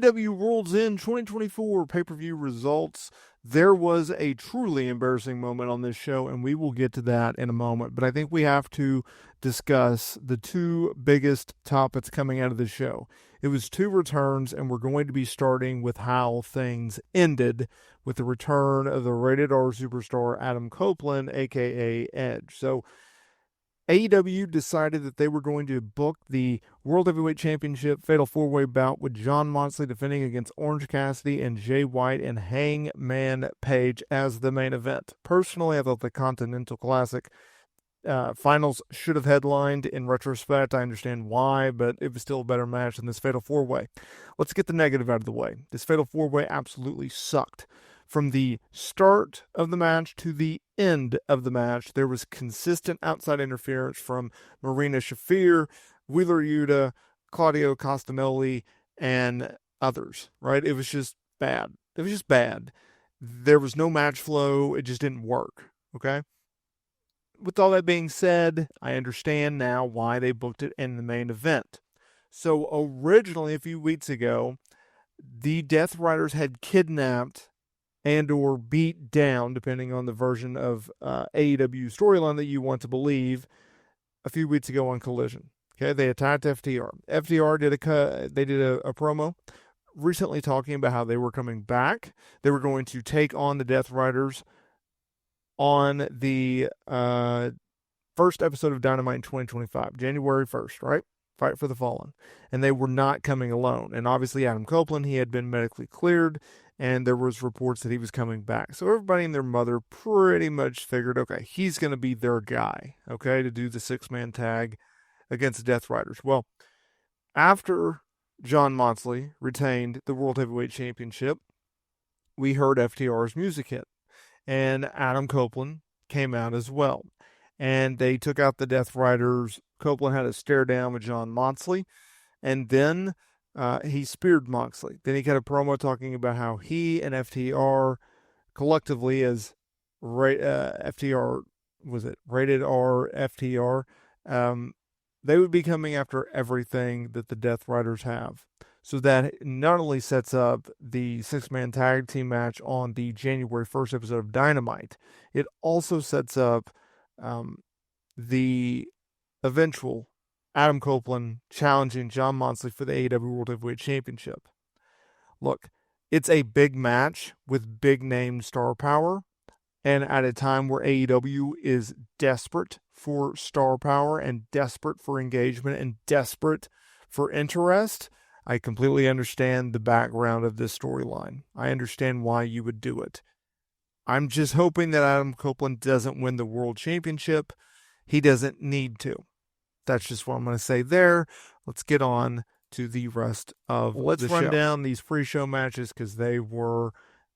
AEW Worlds End 2024 pay-per-view results. There was a truly embarrassing moment on this show, and we will get to that in a moment. But I think we have to discuss the two biggest topics coming out of the show. It was two returns, and we're going to be starting with how things ended with the return of the Rated R superstar Adam Copeland, a.k.a. Edge. So AEW decided that they were going to book the World Heavyweight Championship Fatal 4-Way bout with Jon Moxley defending against Orange Cassidy and Jay White and Hangman Page as the main event. Personally, I thought the Continental Classic finals should have headlined. In retrospect, I understand why, but it was still a better match than this Fatal 4-Way. Let's get the negative out of the way. This Fatal 4-Way absolutely sucked. From the start of the match to the end of the match, there was consistent outside interference from Marina Shafir, Wheeler Yuta, Claudio Castagnoli, and others, right? It was just bad. It was just bad. There was no match flow. It just didn't work, okay? With all that being said, I understand now why they booked it in the main event. So originally, a few weeks ago, the Death Riders had kidnapped and or beat down, depending on the version of AEW storyline that you want to believe, a few weeks ago on Collision. Okay, they attacked FTR. FTR did a promo recently talking about how they were coming back. They were going to take on the Death Riders on the first episode of Dynamite in 2025, January 1st, right? Fight for the Fallen. And they were not coming alone. And obviously Adam Copeland, he had been medically cleared, and there was reports that he was coming back. So everybody and their mother pretty much figured, okay, he's going to be their guy, okay, to do the six-man tag against the Death Riders. Well, after Jon Moxley retained the World Heavyweight Championship, we heard FTR's music hit, and Adam Copeland came out as well. And they took out the Death Riders. Copeland had a stare down with Jon Moxley, and then he speared Moxley. Then he got a promo talking about how he and FTR collectively as FTR, was it Rated R FTR, they would be coming after everything that the Death Riders have. So that not only sets up the six-man tag team match on the January 1st episode of Dynamite, it also sets up the eventual Adam Copeland challenging Jon Moxley for the AEW World Heavyweight Championship. Look, it's a big match with big-name star power, and at a time where AEW is desperate for star power and desperate for engagement and desperate for interest, I completely understand the background of this storyline. I understand why you would do it. I'm just hoping that Adam Copeland doesn't win the World Championship. He doesn't need to. That's just what I'm going to say there. Let's get on to the rest of the show. Let's run down these pre-show matches because they were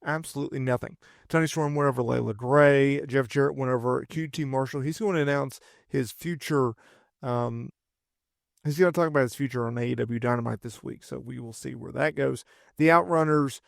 absolutely nothing. Tony Storm went over Layla Gray. Jeff Jarrett went over QT Marshall. He's going to announce his future. He's going to talk about his future on AEW Dynamite this week, so we will see where that goes. The Outrunners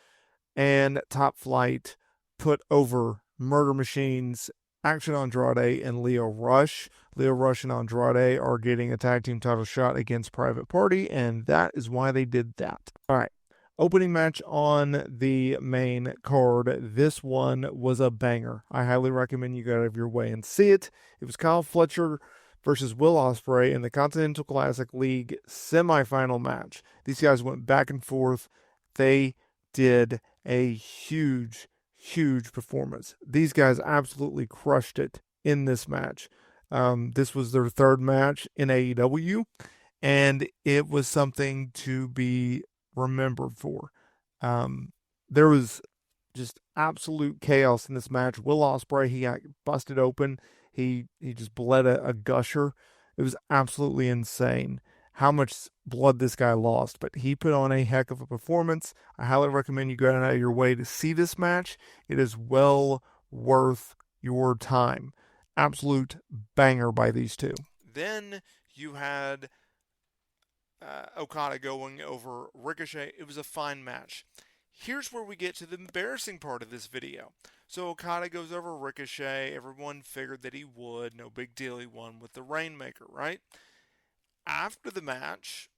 and Top Flight put over Murder Machines, Action Andrade, and Leo Rush. Leo Rush and Andrade are getting a tag team title shot against Private Party, and that is why they did that. All right. Opening match on the main card. This one was a banger. I highly recommend you go out of your way and see it. It was Kyle Fletcher versus Will Ospreay in the Continental Classic League semifinal match. These guys went back and forth. They did a huge performance. These guys absolutely crushed it in this match. This was their third match in AEW, and it was something to be remembered for. There was just absolute chaos in this match. Will Ospreay, he got busted open. He just bled a gusher. It was absolutely insane how much blood this guy lost, but he put on a heck of a performance. I highly recommend you go out of your way to see this match. It is well worth your time. Absolute banger by these two. Then you had Okada going over Ricochet. It was a fine match. Here's where we get to the embarrassing part of this video. So Okada goes over Ricochet. Everyone figured that he would. No big deal. He won with the Rainmaker, right? After the match,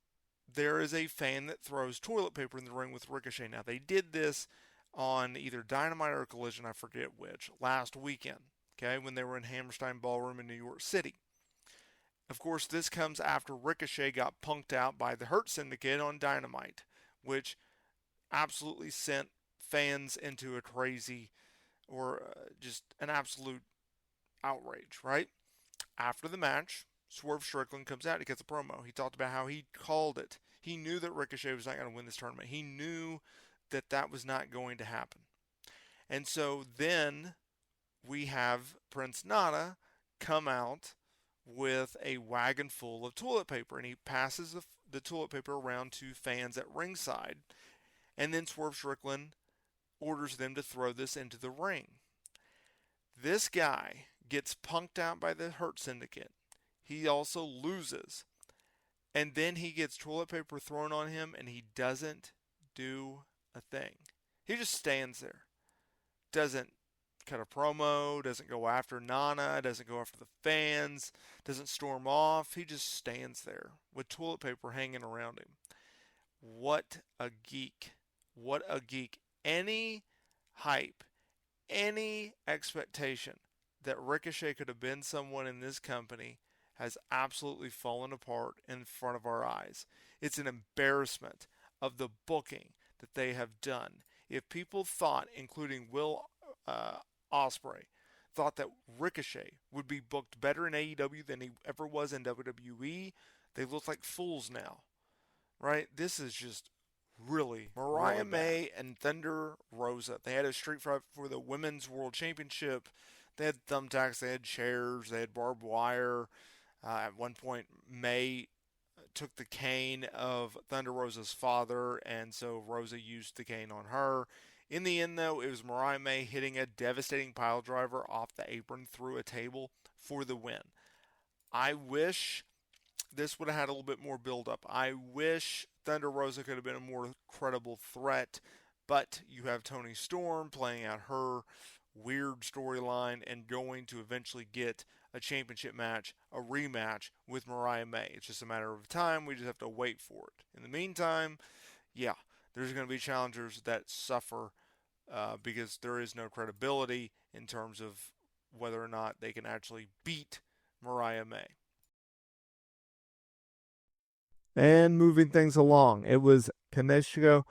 there is a fan that throws toilet paper in the ring with Ricochet. Now, they did this on either Dynamite or Collision, I forget which, last weekend, okay, when they were in Hammerstein Ballroom in New York City. Of course, this comes after Ricochet got punked out by the Hurt Syndicate on Dynamite, which absolutely sent fans into a crazy or just an absolute outrage, right? After the match, Swerve Strickland comes out. He gets a promo. He talked about how he called it. He knew that Ricochet was not going to win this tournament. He knew that that was not going to happen. And so then we have Prince Nana come out with a wagon full of toilet paper, and he passes the toilet paper around to fans at ringside. And then Swerve Strickland orders them to throw this into the ring. This guy gets punked out by the Hurt Syndicate. He also loses. And then he gets toilet paper thrown on him, and he doesn't do a thing. He just stands there. Doesn't cut a promo, doesn't go after Nana, doesn't go after the fans, doesn't storm off. He just stands there with toilet paper hanging around him. What a geek. What a geek. Any hype, any expectation that Ricochet could have been someone in this company has absolutely fallen apart in front of our eyes. It's an embarrassment of the booking that they have done. If people thought, including Will Ospreay, thought that Ricochet would be booked better in AEW than he ever was in WWE, they look like fools now, right? This is just really Mariah May and Thunder Rosa. They had a street fight for the Women's World Championship. They had thumbtacks, they had chairs, they had barbed wire. At one point, May took the cane of Thunder Rosa's father, and so Rosa used the cane on her. In the end, though, it was Mariah May hitting a devastating piledriver off the apron through a table for the win. I wish this would have had a little bit more build-up. I wish Thunder Rosa could have been a more credible threat, but you have Toni Storm playing out her weird storyline and going to eventually get a championship match, a rematch with Mariah May. It's just a matter of time. We just have to wait for it. In the meantime, yeah, there's going to be challengers that suffer because there is no credibility in terms of whether or not they can actually beat Mariah May. And moving things along, it was Kaneshiko.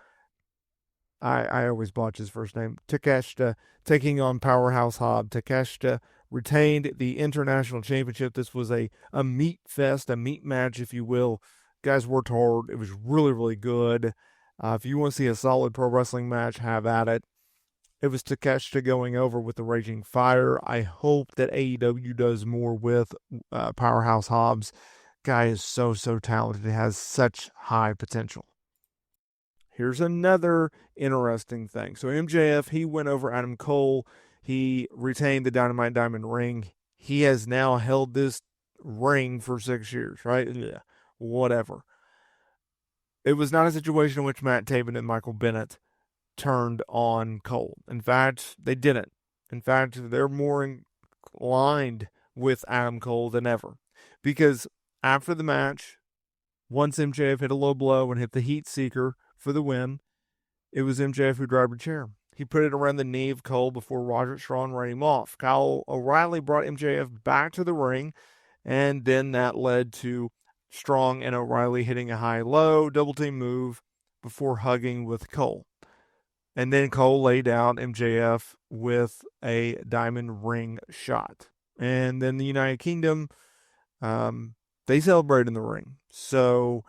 I always botch his first name. Takeshita taking on Powerhouse Hobb. Takeshita retained the International Championship. This was a meat fest, a meat match, if you will. Guys worked hard. It was really, really good. If you want to see a solid pro wrestling match, have at it. It was Takeshita going over with the Raging Fire. I hope that AEW does more with Powerhouse Hobbs. Guy is so talented. He has such high potential. Here's another interesting thing. So MJF, he went over Adam Cole. He retained the Dynamite Diamond ring. He has now held this ring for 6 years, right? Yeah, whatever. It was not a situation in which Matt Taven and Michael Bennett turned on Cole. In fact, they didn't. In fact, they're more inclined with Adam Cole than ever. Because after the match, once MJF hit a low blow and hit the Heat Seeker for the win, it was MJF who grabbed a chair. He put it around the knee of Cole before Roderick Strong ran him off. Kyle O'Reilly brought MJF back to the ring, and then that led to Strong and O'Reilly hitting a high-low double team move before hugging with Cole. And then Cole laid out MJF with a diamond ring shot. And then the United Kingdom, they celebrated in the ring. So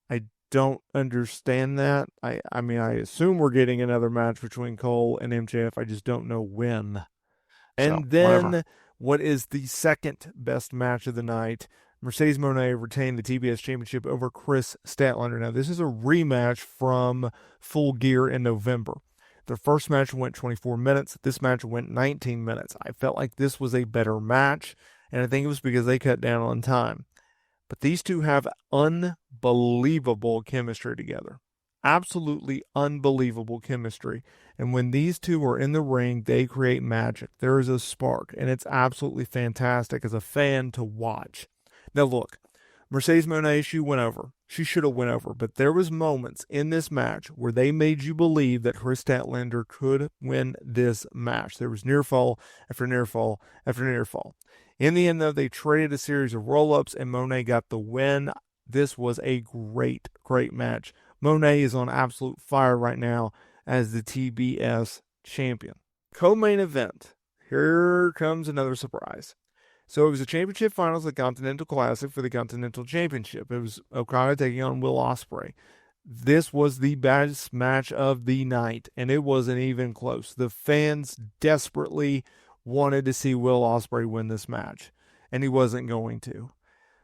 I don't understand that. I mean, I assume we're getting another match between Cole and MJF. I just don't know when. And then what is the second best match of the night? Mercedes Monae retained the TBS Championship over Chris Statlander. Now, this is a rematch from Full Gear in November. The first match went 24 minutes. This match went 19 minutes. I felt like this was a better match, and I think it was because they cut down on time. But these two have unbelievable chemistry together. Absolutely unbelievable chemistry. And when these two are in the ring, they create magic. There is a spark, and it's absolutely fantastic as a fan to watch. Now look, Mercedes Monae, she went over. She should have went over. But there was moments in this match where they made you believe that Chris Statlander could win this match. There was near fall after near fall after near fall. In the end, though, they traded a series of roll-ups, and Monae got the win. This was a great, great match. Monae is on absolute fire right now as the TBS champion. Co-main event. Here comes another surprise. So it was the championship finals of the Continental Classic for the Continental Championship. It was Okada taking on Will Ospreay. This was the best match of the night, and it wasn't even close. The fans desperately wanted to see Will Ospreay win this match, and he wasn't going to.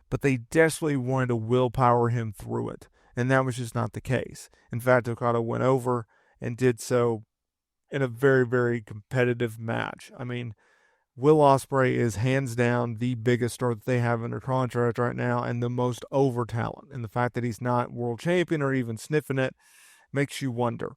But they desperately wanted to willpower him through it, and that was just not the case. In fact, Okada went over and did so in a very, very competitive match. I mean, Will Ospreay is hands down the biggest star that they have under contract right now and the most over talent. And the fact that he's not world champion or even sniffing it makes you wonder.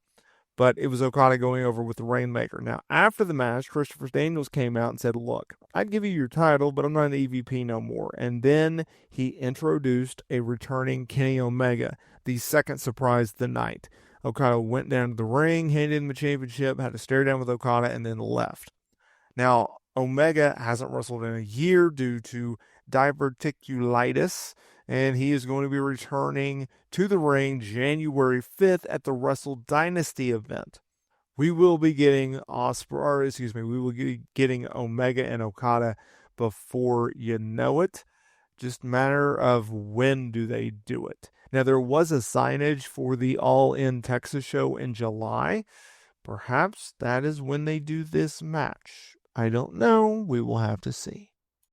But it was Okada going over with the Rainmaker. Now, after the match, Christopher Daniels came out and said, look, I'd give you your title, but I'm not an EVP no more. And then he introduced a returning Kenny Omega, the second surprise of the night. Okada went down to the ring, handed him the championship, had to stare down with Okada, and then left. Now, Omega hasn't wrestled in a year due to diverticulitis, and he is going to be returning to the ring January 5th at the Wrestle Dynasty event. We will be getting we will be getting Omega and Okada before you know it. Just a matter of when do they do it. Now, there was a signage for the All In Texas show in July. Perhaps that is when they do this match. I don't know. We will have to see.